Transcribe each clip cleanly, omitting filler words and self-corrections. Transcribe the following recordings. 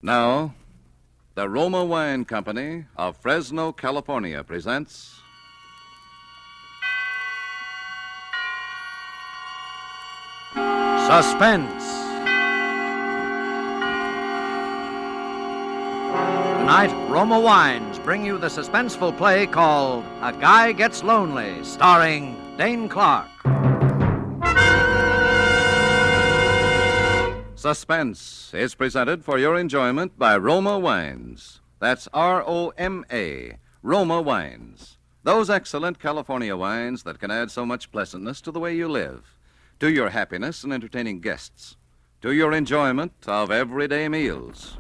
Now, the Roma Wine Company of Fresno, California presents Suspense. Tonight, Roma Wines bring you the suspenseful play called A Guy Gets Lonely, starring Dane Clark. Suspense is presented for your enjoyment by Roma Wines. That's R-O-M-A, Roma Wines. Those excellent California wines that can add so much pleasantness to the way you live, to your happiness in entertaining guests, to your enjoyment of everyday meals.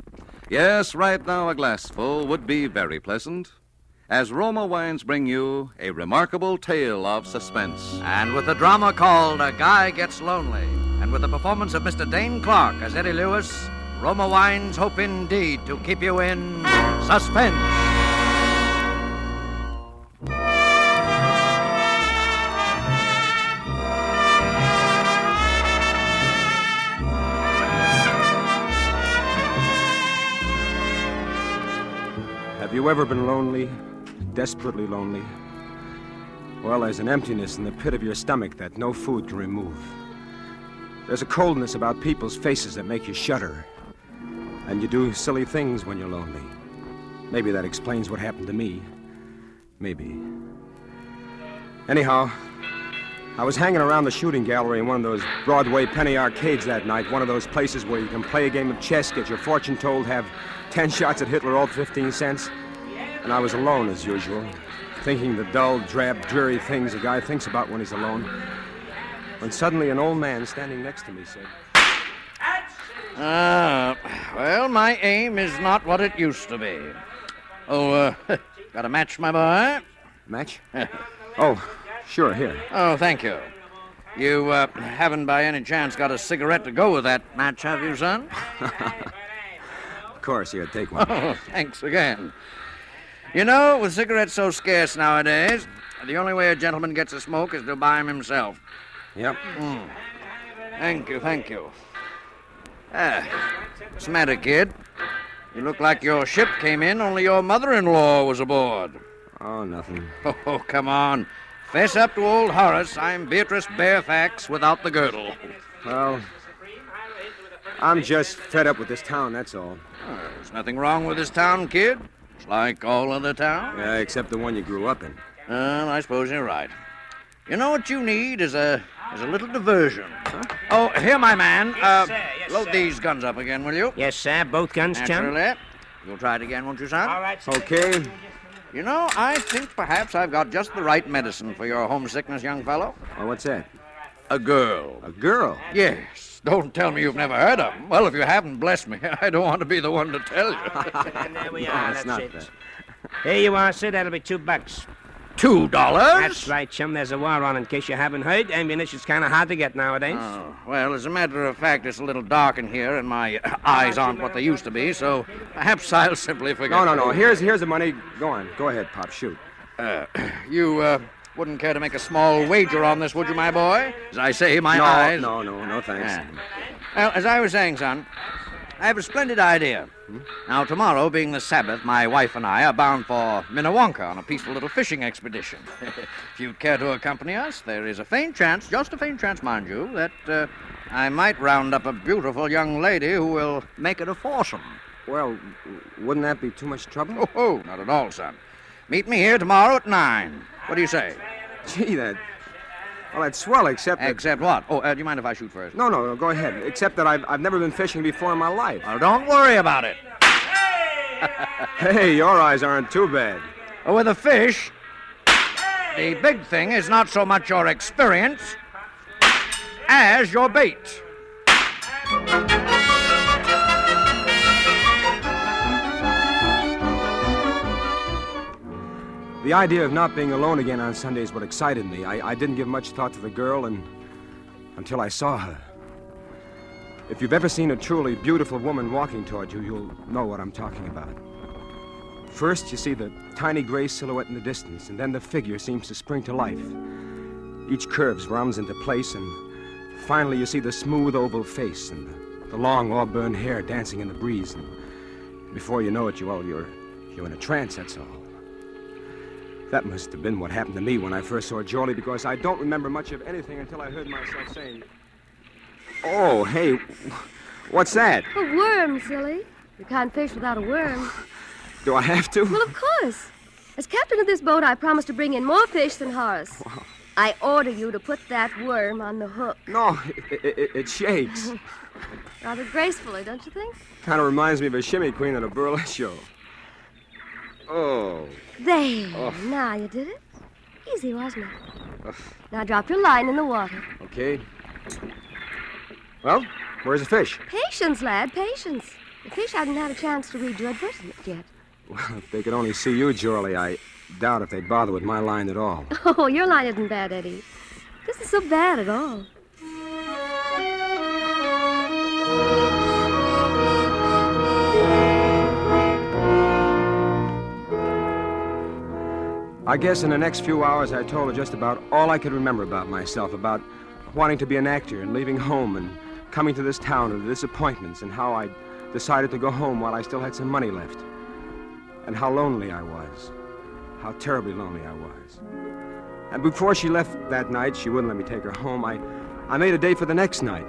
Yes, right now a glassful would be very pleasant, as Roma Wines bring you a remarkable tale of suspense. And with a drama called A Guy Gets Lonely, and with the performance of Mr. Dane Clark as Eddie Lewis, Roma Wines hope indeed to keep you in suspense. Have you ever been lonely, desperately lonely? Well, there's an emptiness in the pit of your stomach that no food can remove. There's a coldness about people's faces that make you shudder. And you do silly things when you're lonely. Maybe that explains what happened to me. Maybe. Anyhow, I was hanging around the shooting gallery in one of those Broadway penny arcades that night, one of those places where you can play a game of chess, get your fortune told, have 10 shots at Hitler, all 15 cents. And I was alone, as usual, thinking the dull, drab, dreary things a guy thinks about when he's alone. When suddenly an old man standing next to me said... Well, my aim is not what it used to be. Oh, got a match, my boy? Match? Oh, sure, here. Oh, thank you. You, haven't by any chance got a cigarette to go with that match, have you, son? Of course, here, take one. Oh, thanks again. You know, with cigarettes so scarce nowadays, the only way a gentleman gets a smoke is to buy 'em himself. Yep. Thank you. What's the matter, kid? You look like your ship came in, only your mother-in-law was aboard. Oh, nothing. Oh, come on. Fess up to old Horace. I'm Beatrice Barefax without the girdle. Well, I'm just fed up with this town, that's all. Oh, there's nothing wrong with this town, kid. It's like all other towns. Yeah, except the one you grew up in. Well, I suppose you're right. You know what you need is a little diversion. Huh? Oh, here, my man. Yes, sir. Load these guns up again, will you? Yes, sir. Both guns, chum. Naturally. You'll try it again, won't you, son? All right, sir. Okay. You know, I think perhaps I've got just the right medicine for your homesickness, young fellow. Oh, what's that? A girl. A girl? Yes. Don't tell me you've never heard of them. Well, if you haven't, bless me. I don't want to be the one to tell you. And there we No, are. it's That's not it. that. Here you are, sir. That'll be $2. $2? That's right, chum. There's a war on, in case you haven't heard. Ammunition's kind of hard to get nowadays. Oh, well, as a matter of fact, it's a little dark in here, and my eyes aren't what they used to be, so perhaps I'll simply forget. No. Here's the money. Go on. Go ahead, Pop. Shoot. You wouldn't care to make a small wager on this, would you, my boy? As I say, my eyes... No, thanks. Yeah. Well, as I was saying, son, I have a splendid idea. Now, tomorrow, being the Sabbath, my wife and I are bound for Minnewanka on a peaceful little fishing expedition. If you'd care to accompany us, there is a faint chance, just a faint chance, mind you, that I might round up a beautiful young lady who will make it a foursome. Well, wouldn't that be too much trouble? Oh, not at all, son. Meet me here tomorrow at 9. What do you say? Gee, that's swell, except that... Except what? Oh, do you mind if I shoot first? No, go ahead. Except that I've never been fishing before in my life. Well, don't worry about it. Hey, your eyes aren't too bad. With a fish, the big thing is not so much your experience as your bait. The idea of not being alone again on Sunday is what excited me. I didn't give much thought to the girl until I saw her. If you've ever seen a truly beautiful woman walking toward you, you'll know what I'm talking about. First, you see the tiny gray silhouette in the distance, and then the figure seems to spring to life. Each curve rounds into place, and finally you see the smooth oval face and the long auburn hair dancing in the breeze. And Before you know it, you're in a trance, that's all. That must have been what happened to me when I first saw Jorlie, because I don't remember much of anything until I heard myself saying, "Oh, hey, what's that?" A worm, silly. You can't fish without a worm. Do I have to? Well, of course. As captain of this boat, I promise to bring in more fish than Horace. Wow. I order you to put that worm on the hook. No, it shakes. Rather gracefully, don't you think? Kind of reminds me of a shimmy queen at a burlesque show. Oh. There. Oh. Now you did it. Easy, wasn't it? Now drop your line in the water. Okay. Well, where's the fish? Patience, lad, patience. The fish hadn't had a chance to read your advertisement yet. Well, if they could only see you, Jorlie, I doubt if they'd bother with my line at all. Oh, your line isn't bad, Eddie. This is so bad at all. I guess in the next few hours I told her just about all I could remember about myself, about wanting to be an actor and leaving home and coming to this town and the disappointments and how I decided to go home while I still had some money left. And how lonely I was. How terribly lonely I was. And before she left that night, she wouldn't let me take her home. I made a date for the next night.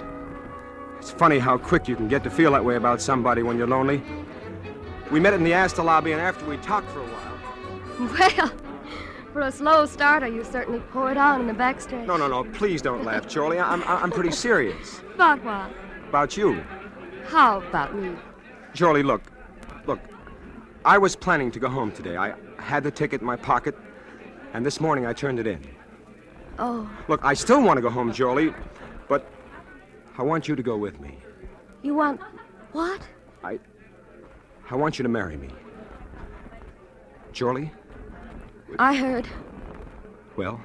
It's funny how quick you can get to feel that way about somebody when you're lonely. We met in the Astor lobby, and after we talked for a while... Well, for a slow starter, you certainly poured on in the backstretch. No, please don't laugh, Jorlie. I'm pretty serious. About what? About you. How about me? Jorlie, look. I was planning to go home today. I had the ticket in my pocket, and this morning I turned it in. Oh. Look, I still want to go home, Jorlie, but I want you to go with me. You want what? I want you to marry me. Jorlie? I heard. Well?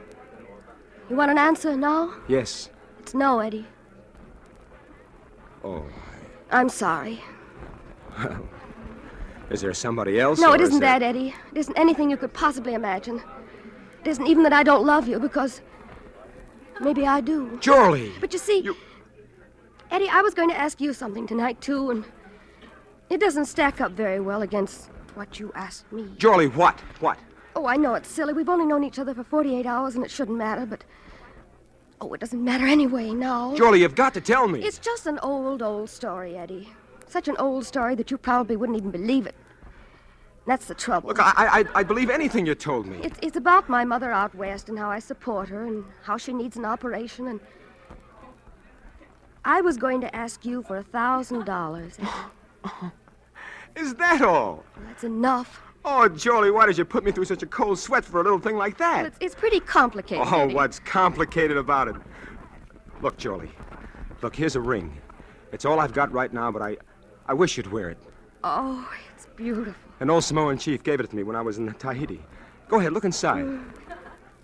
You want an answer now? Yes. It's no, Eddie. Oh. I'm sorry. Well, is there somebody else? No, or it isn't is there... that, Eddie. It isn't anything you could possibly imagine. It isn't even that I don't love you, because maybe I do. Jorlie! But you see, Eddie, I was going to ask you something tonight, too, and it doesn't stack up very well against what you asked me. Jorlie, what? What? Oh, I know it's silly. We've only known each other for 48 hours, and it shouldn't matter, but... Oh, it doesn't matter anyway now. Jorlie, you've got to tell me. It's just an old story, Eddie. Such an old story that you probably wouldn't even believe it. That's the trouble. Look, I believe anything you told me. It's about my mother out west and how I support her and how she needs an operation, and... I was going to ask you for $1,000. Is that all? That's enough. Oh, Jorlie, why did you put me through such a cold sweat for a little thing like that? Well, it's pretty complicated, Oh, Eddie. what's complicated about it? Look, Jorlie. Look, here's a ring. It's all I've got right now, but I wish you'd wear it. Oh, it's beautiful. An old Samoan chief gave it to me when I was in Tahiti. Go ahead, look inside.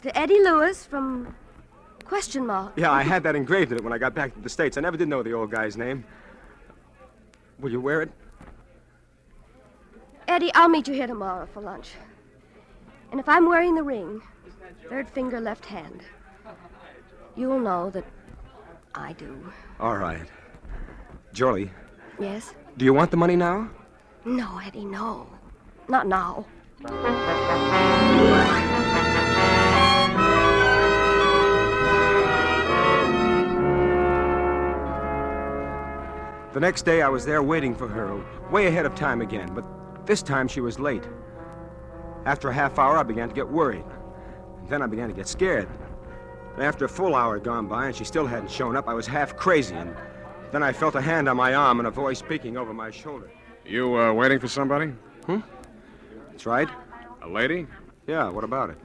To Eddie Lewis from... ? Yeah, I had that engraved in it when I got back to the States. I never did know the old guy's name. Will you wear it? Eddie, I'll meet you here tomorrow for lunch. And if I'm wearing the ring, third finger, left hand, you'll know that I do. All right. Jorlie, Yes? do you want the money now? No, Eddie, no. Not now. The next day, I was there waiting for her, way ahead of time again, but this time she was late. After a half hour, I began to get worried. Then I began to get scared. And after a full hour had gone by and she still hadn't shown up, I was half crazy, and then I felt a hand on my arm and a voice speaking over my shoulder. You waiting for somebody? That's right. A lady? Yeah, what about it?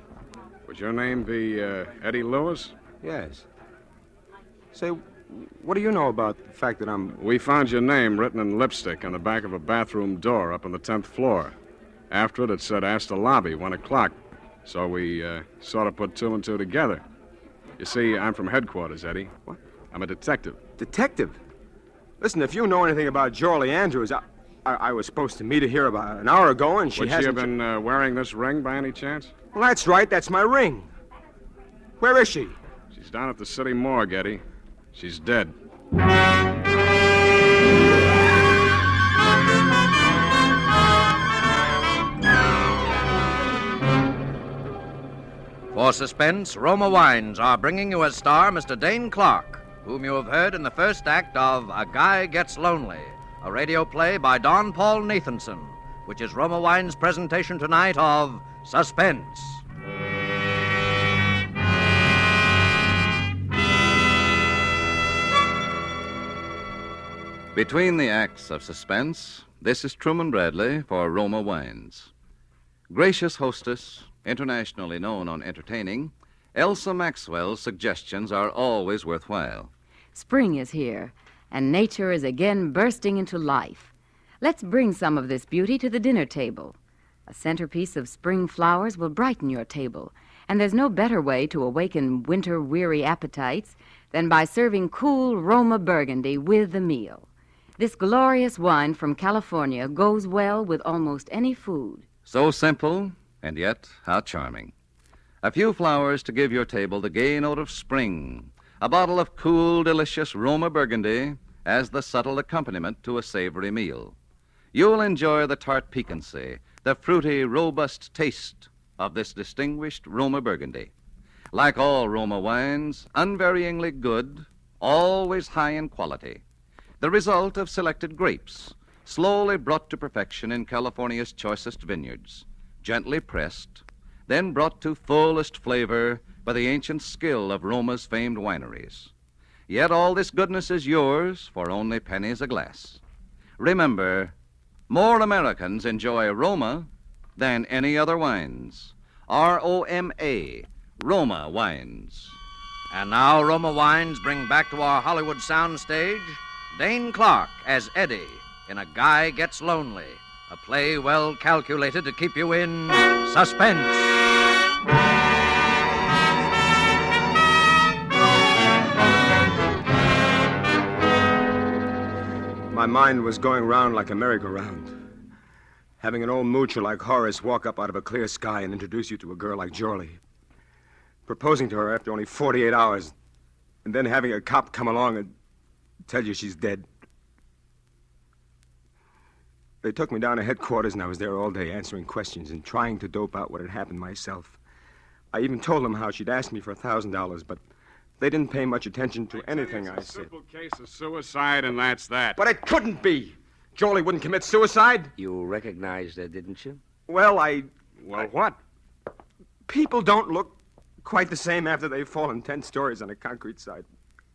Would your name be Eddie Lewis? Yes. Say, what do you know about the fact that I'm... We found your name written in lipstick on the back of a bathroom door up on the 10th floor. After it said Astor Lobby, 1 o'clock. So we sort of put two and two together. You see, I'm from headquarters, Eddie. What? I'm a detective. Detective? Listen, if you know anything about Jorlie Andrews, I was supposed to meet her here about an hour ago, and she Would she hasn't... have been wearing this ring by any chance? Well, that's right. That's my ring. Where is she? She's down at the city morgue, Eddie. She's dead. For Suspense, Roma Wines are bringing you as star Mr. Dane Clark, whom you have heard in the first act of A Guy Gets Lonely, a radio play by Don Paul Nathanson, which is Roma Wines' presentation tonight of Suspense. Between the acts of Suspense, this is Truman Bradley for Roma Wines. Gracious hostess, internationally known on entertaining, Elsa Maxwell's suggestions are always worthwhile. Spring is here, and nature is again bursting into life. Let's bring some of this beauty to the dinner table. A centerpiece of spring flowers will brighten your table, and there's no better way to awaken winter-weary appetites than by serving cool Roma Burgundy with the meal. This glorious wine from California goes well with almost any food. So simple, and yet how charming. A few flowers to give your table the gay note of spring. A bottle of cool, delicious Roma Burgundy as the subtle accompaniment to a savory meal. You'll enjoy the tart piquancy, the fruity, robust taste of this distinguished Roma Burgundy. Like all Roma wines, unvaryingly good, always high in quality. The result of selected grapes, slowly brought to perfection in California's choicest vineyards, gently pressed, then brought to fullest flavor by the ancient skill of Roma's famed wineries. Yet all this goodness is yours for only pennies a glass. Remember, more Americans enjoy Roma than any other wines. R-O-M-A, Roma Wines. And now Roma Wines bring back to our Hollywood soundstage Dane Clark as Eddie in A Guy Gets Lonely, a play well calculated to keep you in suspense. My mind was going round like a merry-go-round. Having an old moocher like Horace walk up out of a clear sky and introduce you to a girl like Jorley. Proposing to her after only 48 hours, and then having a cop come along and tell you she's dead. They took me down to headquarters, and I was there all day answering questions and trying to dope out what had happened myself. I even told them how she'd asked me for $1,000, but they didn't pay much attention to anything I It's a said. simple case of suicide, and that's that. But it couldn't be. Jorley wouldn't commit suicide. You recognized her, didn't you? Well, Well, what? people don't look quite the same after they've fallen 10 stories on a concrete side.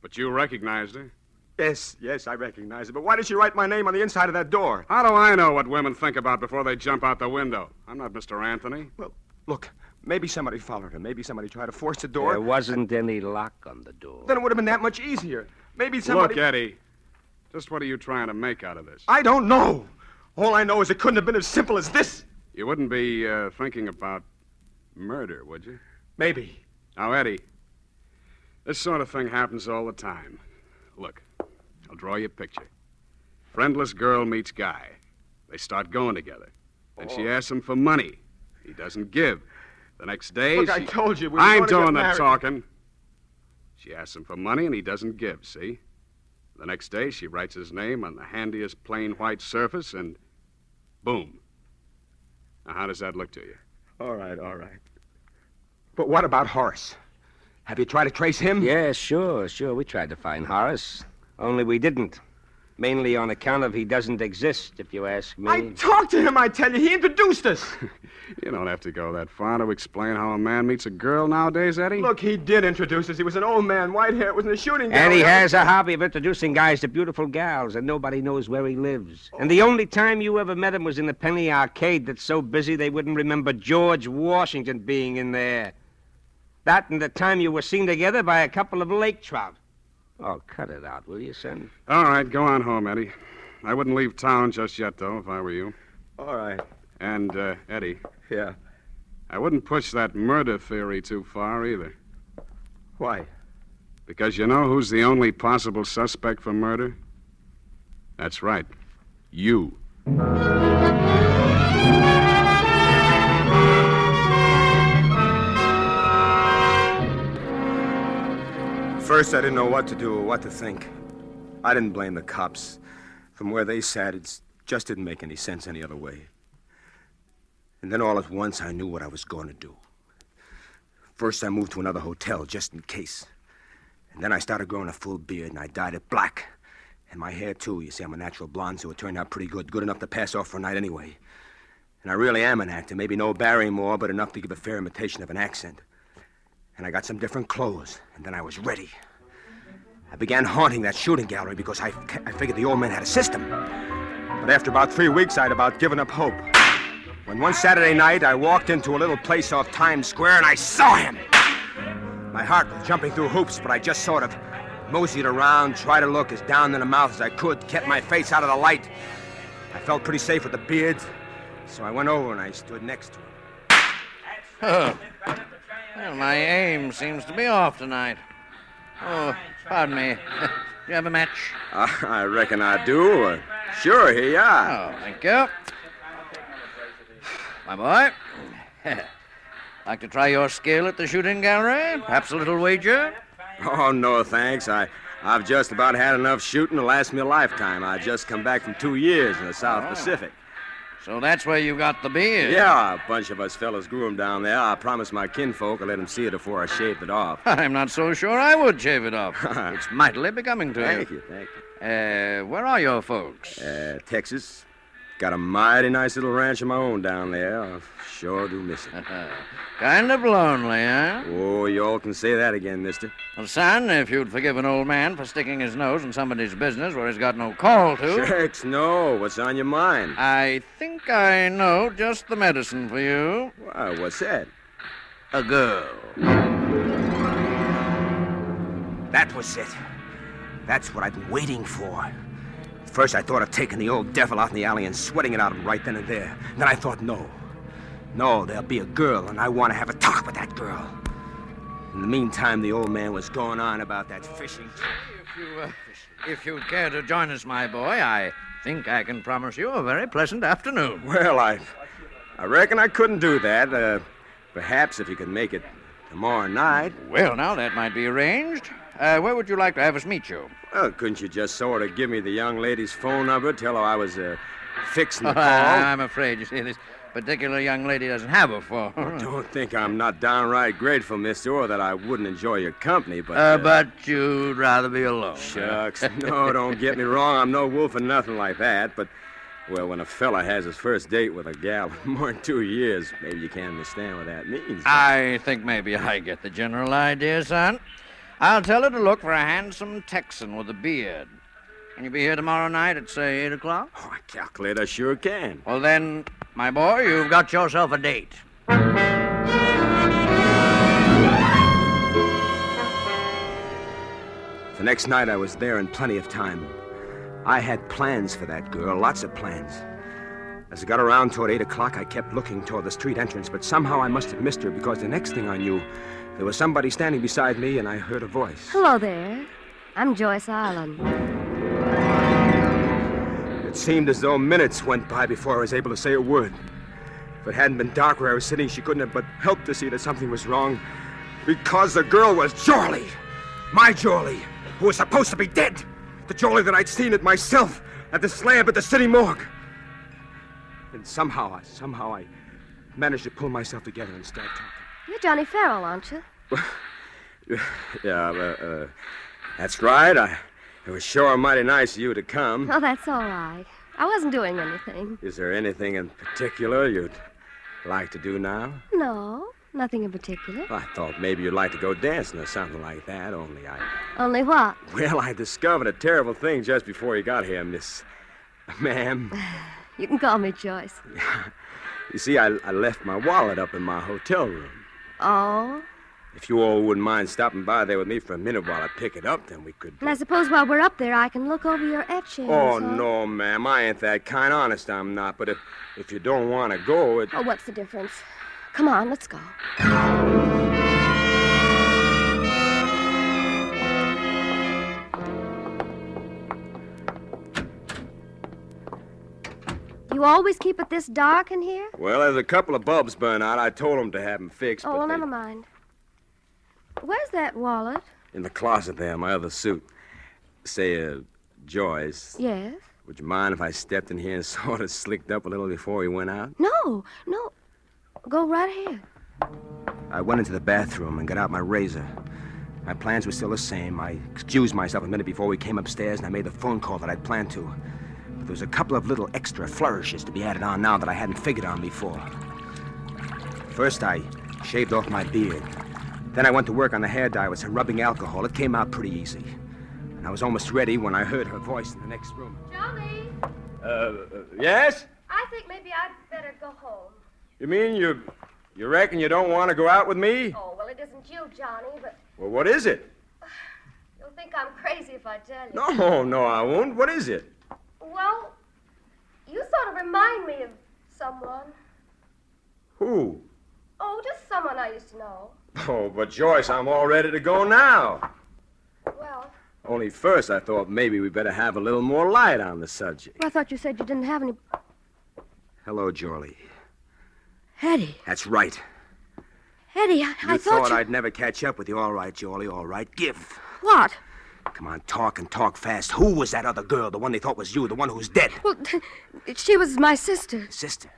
But you recognized her. Yes, I recognize it. But why did she write my name on the inside of that door? How do I know what women think about before they jump out the window? I'm not Mr. Anthony. Well, look, maybe somebody followed her. Maybe somebody tried to force the door. There wasn't any lock on the door. Then it would have been that much easier. Maybe somebody... Look, Eddie, just what are you trying to make out of this? I don't know. All I know is it couldn't have been as simple as this. You wouldn't be thinking about murder, would you? Maybe. Now, Eddie, this sort of thing happens all the time. Look, I'll draw you a picture. Friendless girl meets guy. They start going together. Then she asks him for money. He doesn't give. The next day, Look, I told you we were I ain't going to get doing that married. talking. She asks him for money, and he doesn't give, see? The next day, she writes his name on the handiest plain white surface, and boom. Now, how does that look to you? All right. But what about Horace? Have you tried to trace him? Yeah, sure. We tried to find Horace. Only we didn't. Mainly on account of he doesn't exist, if you ask me. I talked to him, I tell you. He introduced us. You don't have to go that far to explain how a man meets a girl nowadays, Eddie. Look, he did introduce us. He was an old man, white hair. It was in a shooting And he gallery. has a hobby of introducing guys to beautiful gals, and nobody knows where he lives. And the only time you ever met him was in the Penny Arcade that's so busy they wouldn't remember George Washington being in there. That and the time you were seen together by a couple of lake trout. Oh, cut it out, will you, son? All right, go on home, Eddie. I wouldn't leave town just yet, though, if I were you. All right. And, Eddie, Yeah. I wouldn't push that murder theory too far either. Why? Because you know who's the only possible suspect for murder? That's right. You. First, I didn't know what to do or what to think. I didn't blame the cops. From where they sat, it just didn't make any sense any other way. And then all at once, I knew what I was going to do. First, I moved to another hotel, just in case. And then I started growing a full beard, and I dyed it black. And my hair, too. You see, I'm a natural blonde, so it turned out pretty good. Good enough to pass off for a night anyway. And I really am an actor. Maybe no Barrymore, but enough to give a fair imitation of an accent. And I got some different clothes, and then I was ready. I began haunting that shooting gallery because I figured the old man had a system. But after about 3 weeks, I'd about given up hope. When one Saturday night, I walked into a little place off Times Square, and I saw him. My heart was jumping through hoops, but I just sort of moseyed around, tried to look as down in the mouth as I could, kept my face out of the light. I felt pretty safe with the beard, so I went over and I stood next to him. Oh. Well, my aim seems to be off tonight. Oh, pardon me. Do you have a match? I reckon I do. Sure, here you are. Oh, thank you. My boy, like to try your skill at the shooting gallery? Perhaps a little wager? Oh, no, thanks. I've just about had enough shooting to last me a lifetime. I just come back from 2 years in the South Pacific. So that's where you got the beard? Yeah, a bunch of us fellas grew 'em down there. I promised my kinfolk I'd let 'em see it before I shaved it off. I'm not so sure I would shave it off. It's mightily becoming to Thank you. you. Where are your folks? Texas. Got a mighty nice little ranch of my own down there. I sure do miss it. Kind of lonely, huh? Oh, you all can say that again, mister. Well, son, if you'd forgive an old man for sticking his nose in somebody's business where he's got no call to. Shucks, no. What's on your mind? I think I know just the medicine for you. Why, what's that? A girl. That was it. That's what I've been waiting for. At first, I thought of taking the old devil out in the alley and sweating it out of him right then and there. Then I thought, no, there'll be a girl, and I want to have a talk with that girl. In the meantime, the old man was going on about that fishing trip. If you'd care to join us, my boy, I think I can promise you a very pleasant afternoon. Well, I reckon I couldn't do that. Perhaps if you could make it tomorrow night. Well, now, that might be arranged. Where would you like to have us meet you? Well, couldn't you just sort of give me the young lady's phone number, tell her I was fixing the call? I'm afraid, you see, this particular young lady doesn't have a phone. Don't think I'm not downright grateful, mister, or that I wouldn't enjoy your company, but... But you'd rather be alone. Shucks. No, don't get me wrong. I'm no wolf or nothing like that, but... Well, when a fella has his first date with a gal in more than 2 years, maybe you can't understand what that means. I think maybe I get the general idea, son. I'll tell her to look for a handsome Texan with a beard. Can you be here tomorrow night at, say, 8 o'clock? Oh, I calculate I sure can. Well, then, my boy, you've got yourself a date. The next night, I was there in plenty of time. I had plans for that girl, lots of plans. As I got around toward 8 o'clock, I kept looking toward the street entrance, but somehow I must have missed her because the next thing I knew, there was somebody standing beside me, and I heard a voice. Hello there. I'm Joyce Island. It seemed as though minutes went by before I was able to say a word. If it hadn't been dark where I was sitting, she couldn't have but helped to see that something was wrong. Because the girl was Jorley. My Jorley, who was supposed to be dead. The Jorley that I'd seen it myself at the slab at the city morgue. And somehow I managed to pull myself together and start talking. You're Johnny Farrell, aren't you? Yeah, that's right. It was sure mighty nice of you to come. Oh, that's all right. I wasn't doing anything. Is there anything in particular you'd like to do now? No, nothing in particular. Well, I thought maybe you'd like to go dancing or something like that, Only what? Well, I discovered a terrible thing just before you got here, Miss... Ma'am. You can call me Joyce. You see, I left my wallet up in my hotel room. Oh? If you all wouldn't mind stopping by there with me for a minute while I pick it up, then we could... And I suppose while we're up there, I can look over your etchings. Oh, huh? no, ma'am. I ain't that kind. Honest, I'm not. But if you don't want to go, Oh, what's the difference? Come on, let's go. You always keep it this dark in here? Well, there's a couple of bulbs burn out. I told them to have them fixed. Oh, but well, they... never mind. Where's that wallet? In the closet there, my other suit. Say, Joyce. Yes? Would you mind if I stepped in here and sort of slicked up a little before we went out? No. Go right ahead. I went into the bathroom and got out my razor. My plans were still the same. I excused myself a minute before we came upstairs, and I made the phone call that I'd planned to. But there was a couple of little extra flourishes to be added on now that I hadn't figured on before. First, I shaved off my beard. Then I went to work on the hair dye with some rubbing alcohol. It came out pretty easy. And I was almost ready when I heard her voice in the next room. Johnny, Yes? I think maybe I'd better go home. You mean you reckon you don't want to go out with me? Oh, well, it isn't you, Johnny, but Well, what is it? you'll think I'm crazy if I tell you. No, I won't. What is it? Well, you sort of remind me of someone. Who? Oh, just someone I used to know. Oh, but Joyce, I'm all ready to go now. Well, Only first I thought maybe we better have a little more light on the subject. I thought you said you didn't have any... Hello, Jorlie. Eddie. That's right. Eddie, I thought I'd never catch up with you. All right, Jorlie, all right. Give. What? Come on, talk and talk fast. Who was that other girl, the one they thought was you, the one who's dead? Well, she was my sister. Sister.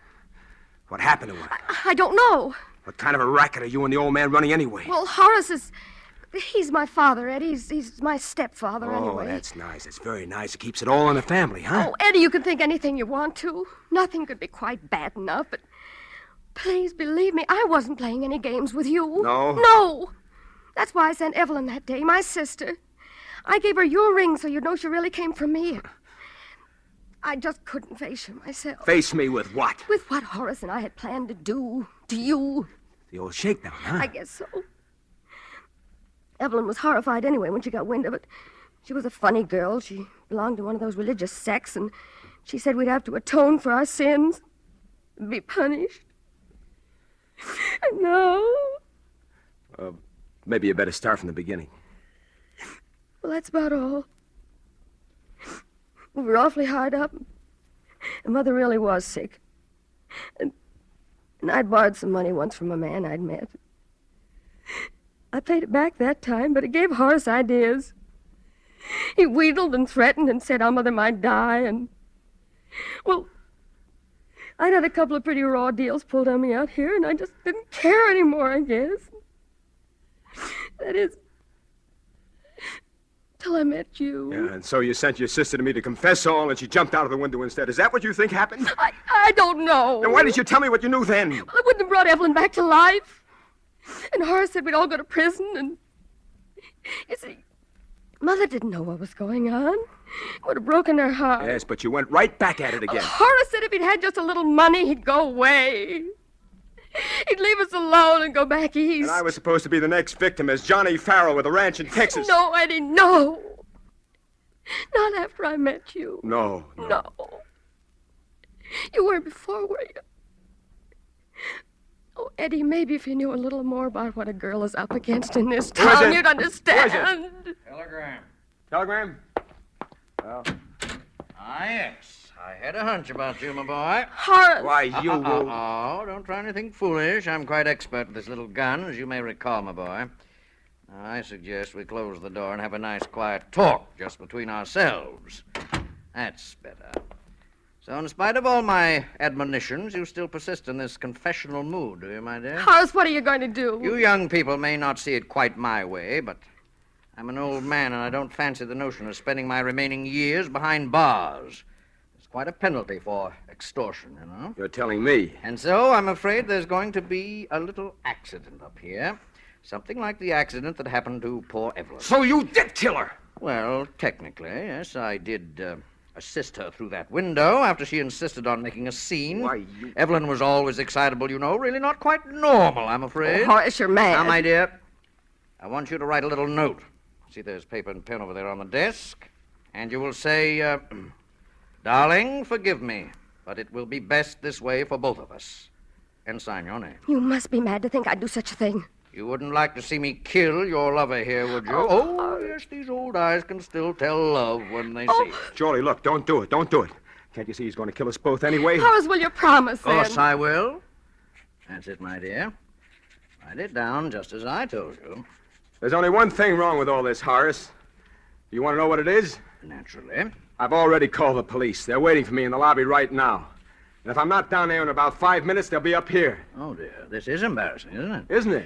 What happened to her? I don't know. What kind of a racket are you and the old man running anyway? Well, Horace is... He's my father, Eddie. He's my stepfather, anyway. Oh, that's nice. That's very nice. It keeps it all in the family, huh? Oh, Eddie, you can think anything you want to. Nothing could be quite bad enough, but please believe me, I wasn't playing any games with you. No? No. That's why I sent Evelyn that day, my sister. I gave her your ring so you'd know she really came from me. I just couldn't face you myself. Face me with what? With what Horace and I had planned to do to you. The old shakedown, huh? I guess so. Evelyn was horrified anyway when she got wind of it. She was a funny girl. She belonged to one of those religious sects, and she said we'd have to atone for our sins and be punished. No. Maybe you better start from the beginning. Well, that's about all. We were awfully hard up. And Mother really was sick. And I'd borrowed some money once from a man I'd met. I paid it back that time, but it gave Horace ideas. He wheedled and threatened and said our mother might die, and... Well, I'd had a couple of pretty raw deals pulled on me out here, and I just didn't care anymore, I guess. That is... till I met you. Yeah, and so you sent your sister to me to confess all, and she jumped out of the window instead. Is that what you think happened? I don't know. Then why did you tell me what you knew then? Well, it wouldn't have brought Evelyn back to life. And Horace said we'd all go to prison, and... You see, Mother didn't know what was going on. It would have broken her heart. Yes, but you went right back at it again. Horace said if he'd had just a little money, he'd go away. He'd leave us alone and go back east. And I was supposed to be the next victim as Johnny Farrell with a ranch in Texas. No, Eddie, no. Not after I met you. No. No. You weren't before, were you? Oh, Eddie, maybe if you knew a little more about what a girl is up against in this Who is town, it? you'd understand. Telegram. Telegram? Well, Yes. I had a hunch about you, my boy. Horace. why, you... Oh, don't try anything foolish. I'm quite expert with this little gun, as you may recall, my boy. Now, I suggest we close the door and have a nice, quiet talk just between ourselves. That's better. So, in spite of all my admonitions, you still persist in this confessional mood, do you, my dear? Horace, what are you going to do? You young people may not see it quite my way, but I'm an old man, and I don't fancy the notion of spending my remaining years behind bars. It's quite a penalty for extortion, you know. You're telling me. And so I'm afraid there's going to be a little accident up here. Something like the accident that happened to poor Evelyn. So you did kill her? Well, technically, yes, I did assist her through that window after she insisted on making a scene. Why, you... Evelyn was always excitable, you know. Really not quite normal, I'm afraid. Oh, Horace, you're mad. Now, my dear, I want you to write a little note. See, there's paper and pen over there on the desk. And you will say, Darling, forgive me, but it will be best this way for both of us. And sign your name. You must be mad to think I'd do such a thing. You wouldn't like to see me kill your lover here, would you? Oh, yes, these old eyes can still tell love when they see it. Jorlie, look, don't do it. Don't do it. Can't you see he's going to kill us both anyway? Horace, will you promise, Of course then? I will. That's it, my dear. Write it down just as I told you. There's only one thing wrong with all this, Horace. You want to know what it is? Naturally. I've already called the police. They're waiting for me in the lobby right now. And if I'm not down there in about 5 minutes, they'll be up here. Oh, dear. This is embarrassing, isn't it? Isn't it?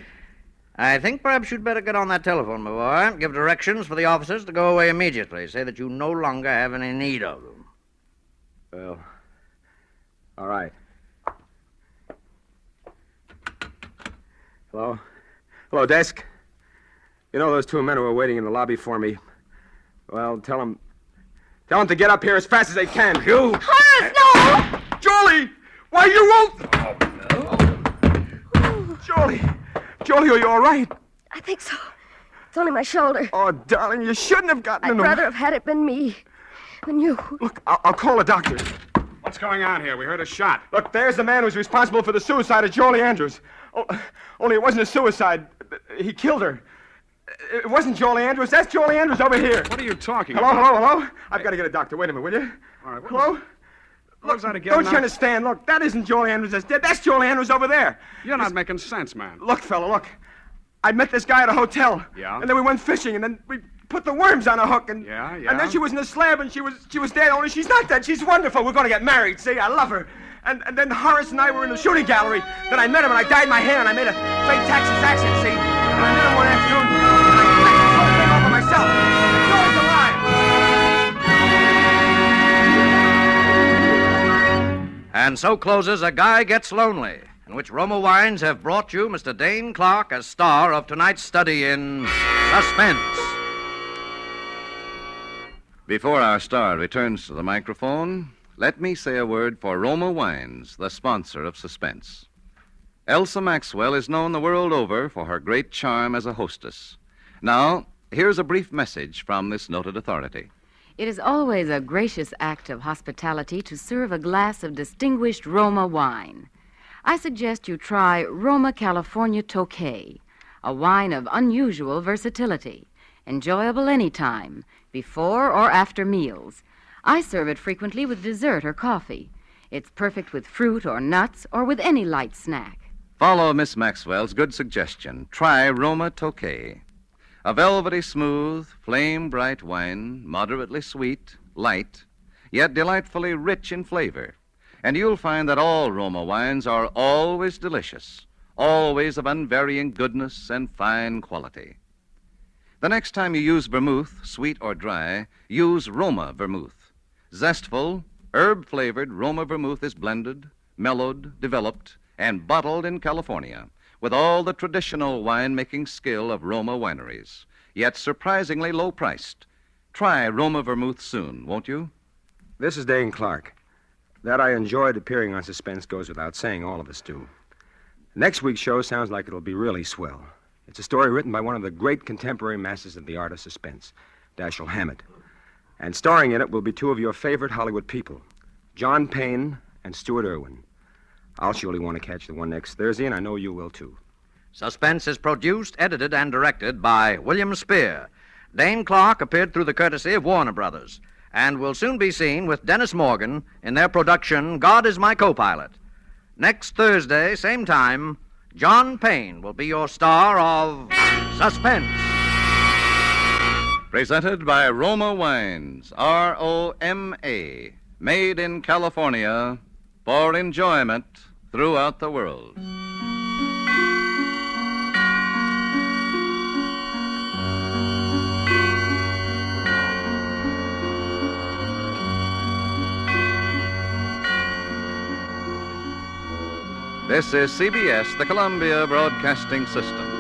I think perhaps you'd better get on that telephone, my boy. Give directions for the officers to go away immediately. Say that you no longer have any need of them. Well, all right. Hello? Hello, desk. You know those two men who are waiting in the lobby for me? Well, tell them to get up here as fast as they can. You! Horace, no! Jolie! Why, you won't... Jolie! Jolie, are you all right? I think so. It's only my shoulder. Oh, darling, you shouldn't have gotten in I'd the... rather have had it been me than you. Look, I'll call a doctor. What's going on here? We heard a shot. Look, there's the man who's responsible for the suicide of Jolie Andrews. Oh, only it wasn't a suicide. He killed her. It wasn't Jolie Andrews. That's Jolie Andrews over here. What are you talking Hello, about? hello. I've got to get a doctor. Wait a minute, will you? All right, Hello? What was that again? Don't you now? understand? Look, that isn't Jolie Andrews that's dead. That's Jolie Andrews over there. You're not making sense, man. Look, fella, look. I met this guy at a hotel. Yeah? And then we went fishing, and then we put the worms on a hook, and... Yeah? And then she was in the slab, and she was dead, only she's not dead. She's wonderful. We're going to get married, see? I love her. And then Horace and I were in the shooting gallery. Then I met him, and I dyed my hair, and I made a fake Texas accent, see? And I met him one afternoon, and I played this whole thing over myself. And Joy's alive. And so closes A Guy Gets Lonely, in which Roma Wines have brought you Mr. Dane Clark as star of tonight's study in Suspense. Before our star returns to the microphone, let me say a word for Roma Wines, the sponsor of Suspense. Elsa Maxwell is known the world over for her great charm as a hostess. Now, here's a brief message from this noted authority. It is always a gracious act of hospitality to serve a glass of distinguished Roma wine. I suggest you try Roma California Tokay, a wine of unusual versatility, enjoyable any time, before or after meals. I serve it frequently with dessert or coffee. It's perfect with fruit or nuts or with any light snack. Follow Miss Maxwell's good suggestion. Try Roma Tokay. A velvety smooth, flame-bright wine, moderately sweet, light, yet delightfully rich in flavor. And you'll find that all Roma wines are always delicious, always of unvarying goodness and fine quality. The next time you use vermouth, sweet or dry, use Roma vermouth. Zestful, herb-flavored Roma vermouth is blended, mellowed, developed, and bottled in California with all the traditional wine-making skill of Roma wineries, yet surprisingly low-priced. Try Roma vermouth soon, won't you? This is Dane Clark. That I enjoyed appearing on Suspense goes without saying. All of us do. Next week's show sounds like it'll be really swell. It's a story written by one of the great contemporary masters of the art of suspense, Dashiell Hammett. And starring in it will be two of your favorite Hollywood people, John Payne and Stuart Irwin. I'll surely want to catch the one next Thursday, and I know you will, too. Suspense is produced, edited, and directed by William Spear. Dane Clark appeared through the courtesy of Warner Brothers and will soon be seen with Dennis Morgan in their production, God is My Co-Pilot. Next Thursday, same time, John Payne will be your star of Suspense. Presented by Roma Wines, R-O-M-A, made in California for enjoyment throughout the world. This is CBS, the Columbia Broadcasting System.